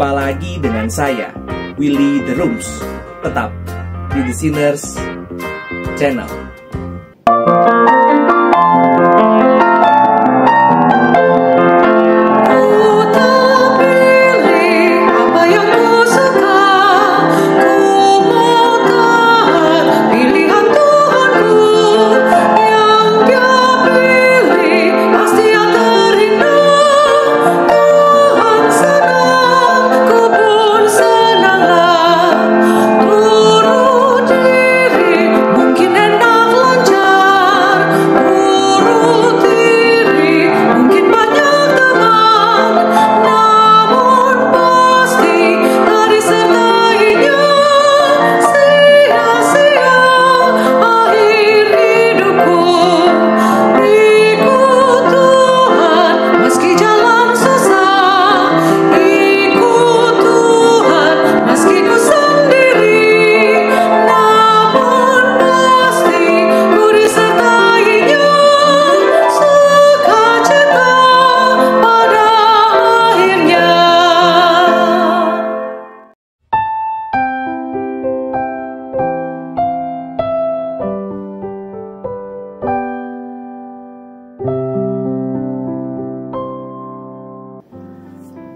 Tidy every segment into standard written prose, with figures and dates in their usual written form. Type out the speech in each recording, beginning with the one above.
Jumpa lagi dengan saya, Willy The Rooms, tetap di The Sinners Channel.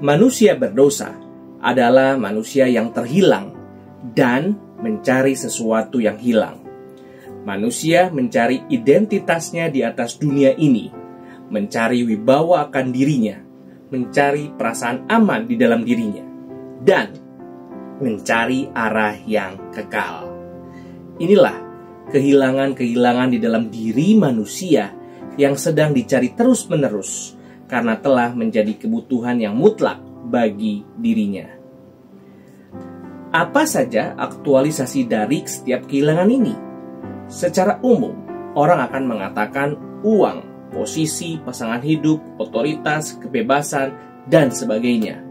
Manusia berdosa adalah manusia yang terhilang dan mencari sesuatu yang hilang. Manusia mencari identitasnya di atas dunia ini, mencari wibawa akan dirinya, mencari perasaan aman di dalam dirinya, dan mencari arah yang kekal. Inilah kehilangan-kehilangan di dalam diri manusia yang sedang dicari terus-menerus, karena telah menjadi kebutuhan yang mutlak bagi dirinya. Apa saja aktualisasi dari setiap kehilangan ini? Secara umum, orang akan mengatakan uang, posisi, pasangan hidup, otoritas, kebebasan, dan sebagainya.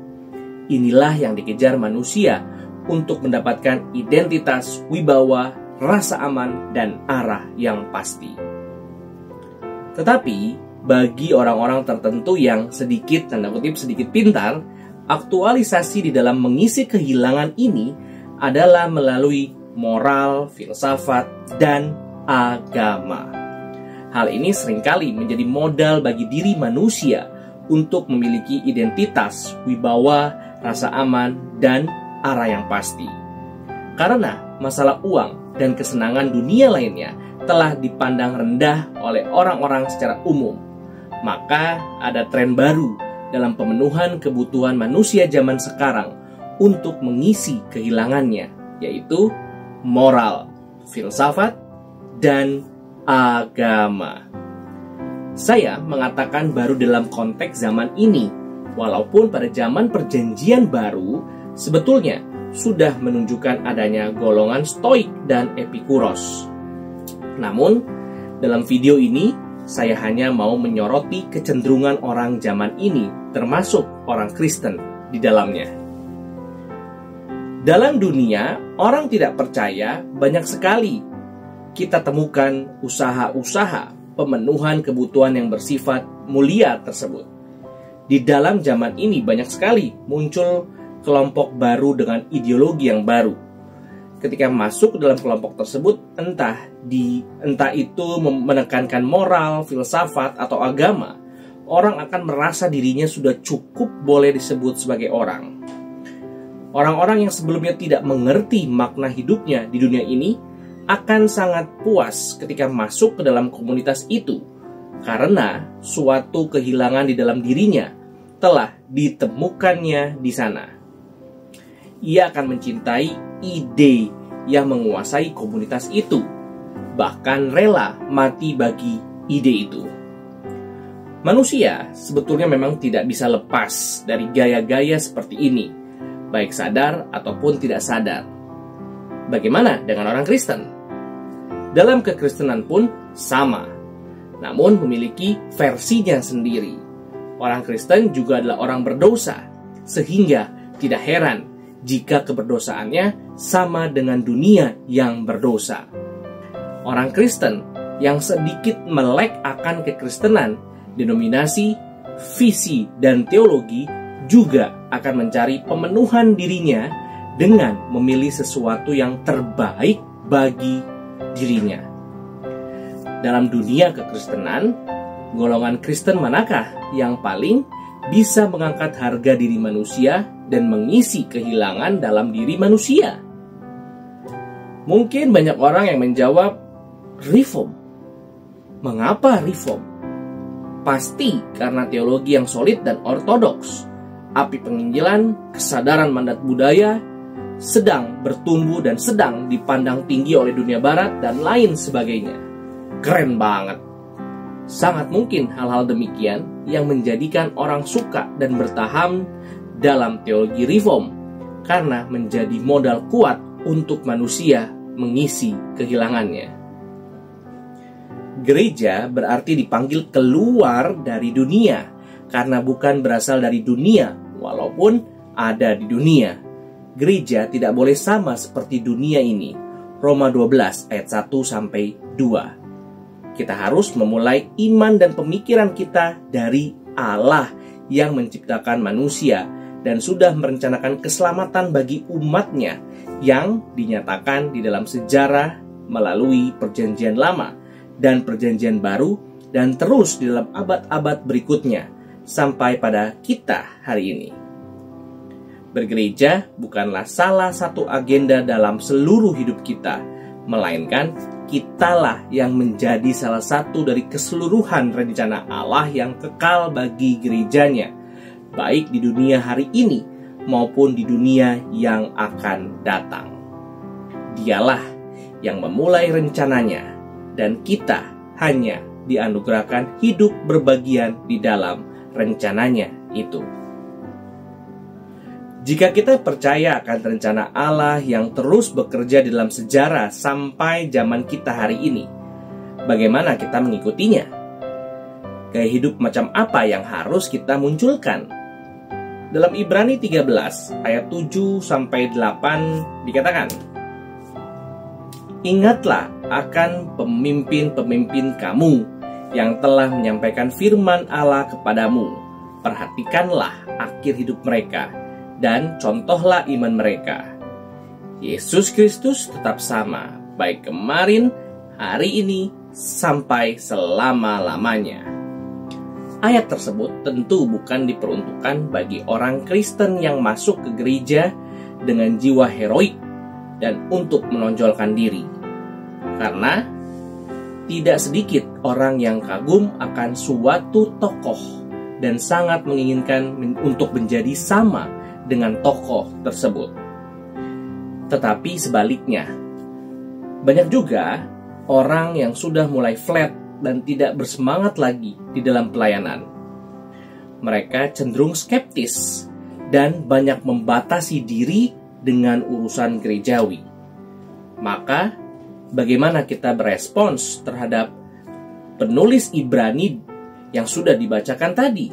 Inilah yang dikejar manusia untuk mendapatkan identitas, wibawa, rasa aman, dan arah yang pasti. Tetapi bagi orang-orang tertentu yang sedikit, tanda kutip sedikit pintar, aktualisasi di dalam mengisi kehilangan ini adalah melalui moral, filsafat, dan agama. Hal ini seringkali menjadi modal bagi diri manusia untuk memiliki identitas, wibawa, rasa aman, dan arah yang pasti. Karena masalah uang dan kesenangan dunia lainnya telah dipandang rendah oleh orang-orang secara umum, maka ada tren baru dalam pemenuhan kebutuhan manusia zaman sekarang untuk mengisi kehilangannya, yaitu moral, filsafat, dan agama. Saya mengatakan baru dalam konteks zaman ini, walaupun pada zaman perjanjian baru sebetulnya sudah menunjukkan adanya golongan Stoik dan Epikuros. Namun, dalam video ini saya hanya mau menyoroti kecenderungan orang zaman ini, termasuk orang Kristen di dalamnya. Dalam dunia, orang tidak percaya banyak sekali kita temukan usaha-usaha pemenuhan kebutuhan yang bersifat mulia tersebut. Di dalam zaman ini banyak sekali muncul kelompok baru dengan ideologi yang baru. Ketika masuk ke dalam kelompok tersebut, entah itu menekankan moral, filsafat, atau agama, orang akan merasa dirinya sudah cukup boleh disebut sebagai orang. Orang-orang yang sebelumnya tidak mengerti makna hidupnya di dunia ini akan sangat puas ketika masuk ke dalam komunitas itu, karena suatu kehilangan di dalam dirinya telah ditemukannya di sana. Ia akan mencintai ide yang menguasai komunitas itu, bahkan rela mati bagi ide itu. Manusia sebetulnya memang tidak bisa lepas dari gaya-gaya seperti ini, baik sadar ataupun tidak sadar. Bagaimana dengan orang Kristen? Dalam kekristenan pun sama, namun memiliki versinya sendiri. Orang Kristen juga adalah orang berdosa, sehingga tidak heran jika keberdosaannya sama dengan dunia yang berdosa. Orang Kristen yang sedikit melek akan kekristenan, denominasi, visi, dan teologi juga akan mencari pemenuhan dirinya dengan memilih sesuatu yang terbaik bagi dirinya. Dalam dunia kekristenan, golongan Kristen manakah yang paling bisa mengangkat harga diri manusia dan mengisi kehilangan dalam diri manusia? Mungkin banyak orang yang menjawab, reform. Mengapa reform? Pasti karena teologi yang solid dan ortodoks, api penginjilan, kesadaran mandat budaya, sedang bertumbuh dan sedang dipandang tinggi oleh dunia barat dan lain sebagainya. Keren banget. Sangat mungkin hal-hal demikian yang menjadikan orang suka dan bertahan dalam teologi reform karena menjadi modal kuat untuk manusia mengisi kehilangannya. Gereja berarti dipanggil keluar dari dunia karena bukan berasal dari dunia walaupun ada di dunia. Gereja tidak boleh sama seperti dunia ini. Roma 12 ayat 1-2. Kita harus memulai iman dan pemikiran kita dari Allah yang menciptakan manusia dan sudah merencanakan keselamatan bagi umatnya yang dinyatakan di dalam sejarah melalui perjanjian lama dan perjanjian baru dan terus di dalam abad-abad berikutnya sampai pada kita hari ini. Bergereja bukanlah salah satu agenda dalam seluruh hidup kita, melainkan kitalah yang menjadi salah satu dari keseluruhan rencana Allah yang kekal bagi gerejanya, baik di dunia hari ini maupun di dunia yang akan datang. Dialah yang memulai rencananya, dan kita hanya dianugerahkan hidup berbagian di dalam rencananya itu. Jika kita percaya akan rencana Allah yang terus bekerja di dalam sejarah sampai zaman kita hari ini, bagaimana kita mengikutinya? Gaya hidup macam apa yang harus kita munculkan? Dalam Ibrani 13 ayat 7-8 dikatakan, ingatlah akan pemimpin-pemimpin kamu yang telah menyampaikan firman Allah kepadamu. Perhatikanlah akhir hidup mereka dan contohlah iman mereka. Yesus Kristus tetap sama, baik kemarin, hari ini, sampai selama-lamanya. Ayat tersebut tentu bukan diperuntukkan bagi orang Kristen yang masuk ke gereja dengan jiwa heroik dan untuk menonjolkan diri. Karena tidak sedikit orang yang kagum akan suatu tokoh dan sangat menginginkan untuk menjadi sama dengan tokoh tersebut. Tetapi sebaliknya, banyak juga orang yang sudah mulai flat dan tidak bersemangat lagi di dalam pelayanan. Mereka cenderung skeptis dan banyak membatasi diri dengan urusan gerejawi. Maka, bagaimana kita berespons terhadap penulis Ibrani yang sudah dibacakan tadi?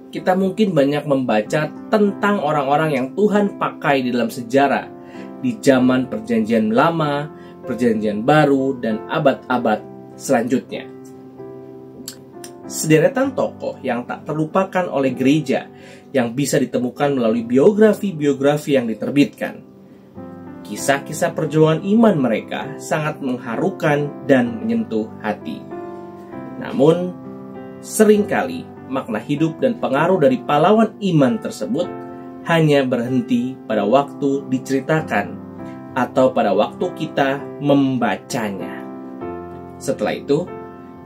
Kita mungkin banyak membaca tentang orang-orang yang Tuhan pakai di dalam sejarah di zaman perjanjian lama, perjanjian baru, dan abad-abad selanjutnya. Sederetan tokoh yang tak terlupakan oleh gereja yang bisa ditemukan melalui biografi-biografi yang diterbitkan. Kisah-kisah perjuangan iman mereka sangat mengharukan dan menyentuh hati. Namun, seringkali makna hidup dan pengaruh dari pahlawan iman tersebut hanya berhenti pada waktu diceritakan atau pada waktu kita membacanya. Setelah itu,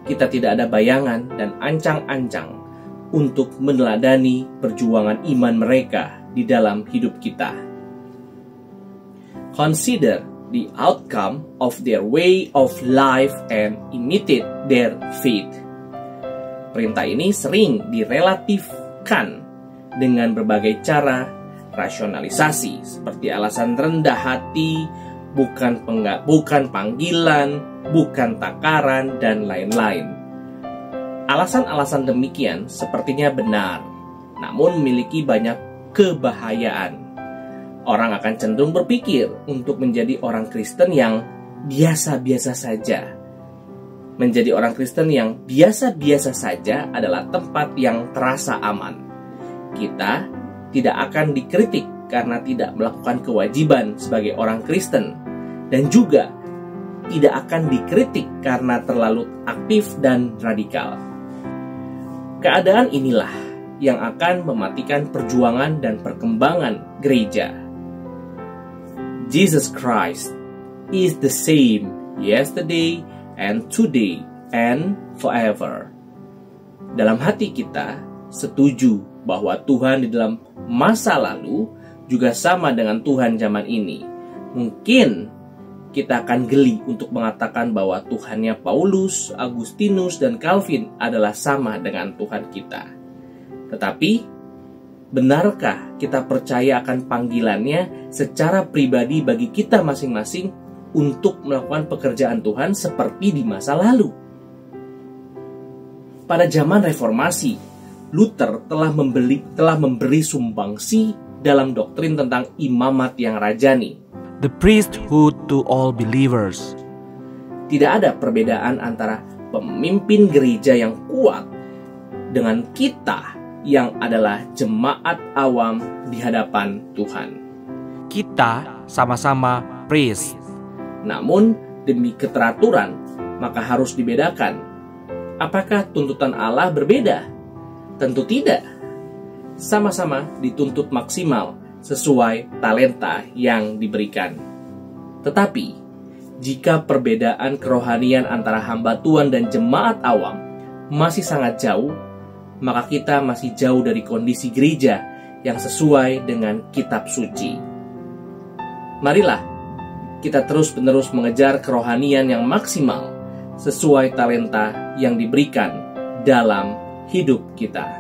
kita tidak ada bayangan dan ancang-ancang untuk meneladani perjuangan iman mereka di dalam hidup kita. Consider the outcome of their way of life and imitate their faith. Perintah ini sering direlatifkan dengan berbagai cara rasionalisasi, seperti alasan rendah hati, bukan panggilan, bukan takaran, dan lain-lain. Alasan-alasan demikian sepertinya benar, namun memiliki banyak kebahayaan. Orang akan cenderung berpikir untuk menjadi orang Kristen yang biasa-biasa saja. Menjadi orang Kristen yang biasa-biasa saja adalah tempat yang terasa aman. Kita tidak akan dikritik karena tidak melakukan kewajiban sebagai orang Kristen, dan juga tidak akan dikritik karena terlalu aktif dan radikal. Keadaan inilah yang akan mematikan perjuangan dan perkembangan gereja. Jesus Christ is the same yesterday and today and forever. Dalam hati kita setuju bahwa Tuhan di dalam masa lalu juga sama dengan Tuhan zaman ini. Mungkin kita akan geli untuk mengatakan bahwa Tuhannya Paulus, Agustinus, dan Calvin adalah sama dengan Tuhan kita. Tetapi, benarkah kita percaya akan panggilannya secara pribadi bagi kita masing-masing untuk melakukan pekerjaan Tuhan seperti di masa lalu? Pada zaman Reformasi, Luther telah memberi sumbangsi dalam doktrin tentang imamat yang rajani. The priesthood to all believers. Tidak ada perbedaan antara pemimpin gereja yang kuat dengan kita yang adalah jemaat awam di hadapan Tuhan. Kita sama-sama priest. Namun demi keteraturan maka harus dibedakan. Apakah tuntutan Allah berbeda? Tentu tidak. Sama-sama dituntut maksimal sesuai talenta yang diberikan. Tetapi, jika perbedaan kerohanian antara hamba Tuhan dan jemaat awam masih sangat jauh, maka kita masih jauh dari kondisi gereja yang sesuai dengan kitab suci. Marilah kita terus-menerus mengejar kerohanian yang maksimal sesuai talenta yang diberikan dalam hidup kita.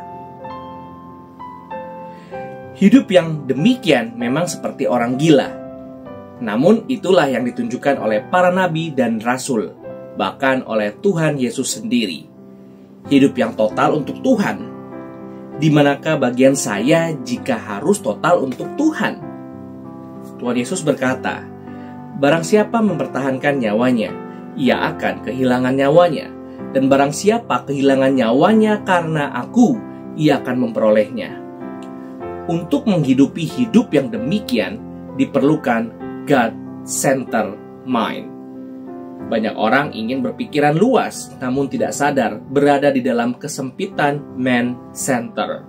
Hidup yang demikian memang seperti orang gila. Namun itulah yang ditunjukkan oleh para nabi dan rasul, bahkan oleh Tuhan Yesus sendiri. Hidup yang total untuk Tuhan. Di manakah bagian saya jika harus total untuk Tuhan? Tuhan Yesus berkata, "Barang siapa mempertahankan nyawanya, ia akan kehilangan nyawanya. Dan barang siapa kehilangan nyawanya karena aku, ia akan memperolehnya." Untuk menghidupi hidup yang demikian, diperlukan God-centered mind. Banyak orang ingin berpikiran luas, namun tidak sadar berada di dalam kesempitan man-centered.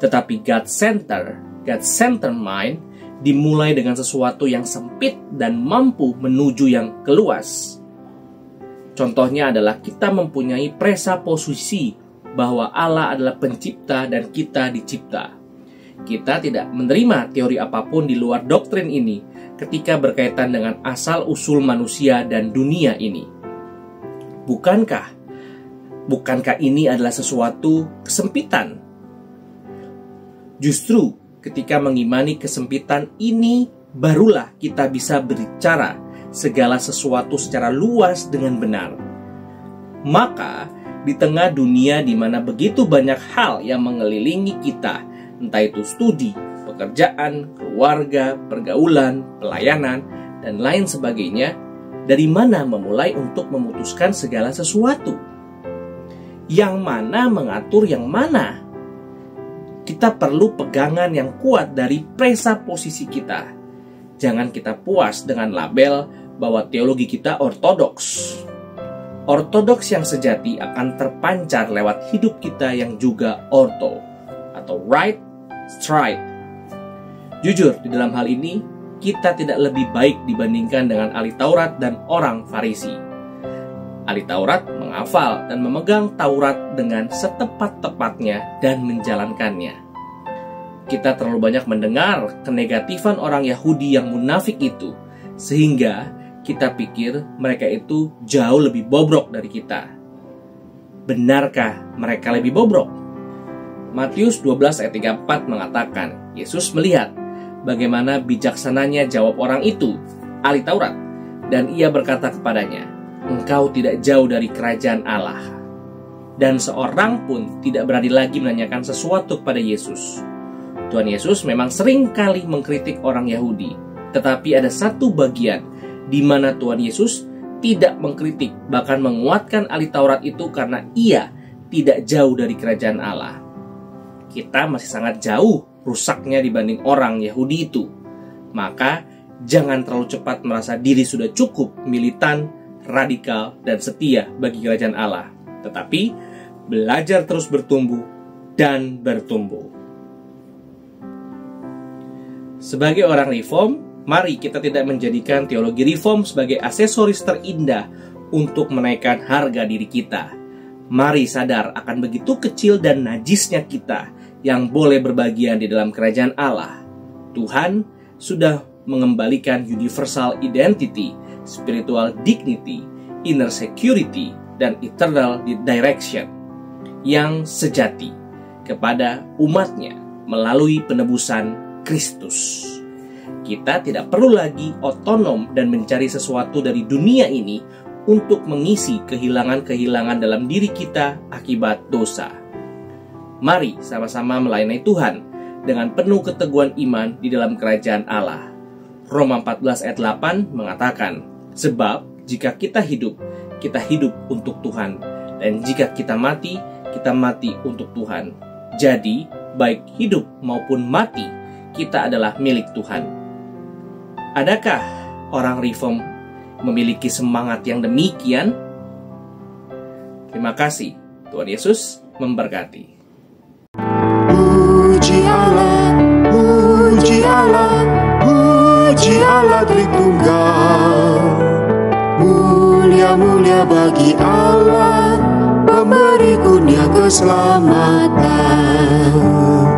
Tetapi God-centered mind dimulai dengan sesuatu yang sempit dan mampu menuju yang keluas. Contohnya adalah kita mempunyai presuposisi bahwa Allah adalah pencipta dan kita dicipta. Kita tidak menerima teori apapun di luar doktrin ini ketika berkaitan dengan asal-usul manusia dan dunia ini. Bukankah ini adalah sesuatu kesempitan? Justru ketika mengimani kesempitan ini, barulah kita bisa berbicara segala sesuatu secara luas dengan benar. Maka, di tengah dunia di mana begitu banyak hal yang mengelilingi kita, entah itu studi, pekerjaan, keluarga, pergaulan, pelayanan, dan lain sebagainya, dari mana memulai untuk memutuskan segala sesuatu? Yang mana mengatur yang mana? Kita perlu pegangan yang kuat dari presuposisi kita. Jangan kita puas dengan label bahwa teologi kita ortodoks. Ortodoks yang sejati akan terpancar lewat hidup kita yang juga orto, atau right, straight. Jujur, di dalam hal ini, kita tidak lebih baik dibandingkan dengan ahli Taurat dan orang Farisi. Ahli Taurat menghafal dan memegang Taurat dengan setepat-tepatnya dan menjalankannya. Kita terlalu banyak mendengar kenegatifan orang Yahudi yang munafik itu, sehingga kita pikir mereka itu jauh lebih bobrok dari kita. Benarkah mereka lebih bobrok? Matius 12 ayat 34 mengatakan, Yesus melihat bagaimana bijaksananya jawab orang itu, ahli Taurat, dan ia berkata kepadanya, "Engkau tidak jauh dari kerajaan Allah." Dan seorang pun tidak berani lagi menanyakan sesuatu kepada Yesus. Tuhan Yesus memang sering kali mengkritik orang Yahudi, tetapi ada satu bagian di mana Tuhan Yesus tidak mengkritik, bahkan menguatkan ahli Taurat itu karena ia tidak jauh dari kerajaan Allah. Kita masih sangat jauh rusaknya dibanding orang Yahudi itu. Maka jangan terlalu cepat merasa diri sudah cukup militan, radikal, dan setia bagi kerajaan Allah. Tetapi belajar terus bertumbuh dan bertumbuh. Sebagai orang reform, mari kita tidak menjadikan teologi reform sebagai aksesoris terindah untuk menaikkan harga diri kita. Mari sadar akan begitu kecil dan najisnya kita yang boleh berbagian di dalam kerajaan Allah. Tuhan sudah mengembalikan universal identity, spiritual dignity, inner security, dan eternal direction yang sejati kepada umatnya melalui penebusan Kristus. Kita tidak perlu lagi otonom dan mencari sesuatu dari dunia ini untuk mengisi kehilangan-kehilangan dalam diri kita akibat dosa. Mari sama-sama melayani Tuhan dengan penuh keteguhan iman di dalam kerajaan Allah. Roma 14 ayat 8 mengatakan, sebab jika kita hidup untuk Tuhan, dan jika kita mati untuk Tuhan. Jadi, baik hidup maupun mati, kita adalah milik Tuhan. Adakah orang reform memiliki semangat yang demikian? Terima kasih. Tuhan Yesus memberkati. Puji Allah, puji Allah, puji Allah Tritunggal. Mulia-mulia bagi Allah, pemberi kurnia keselamatan.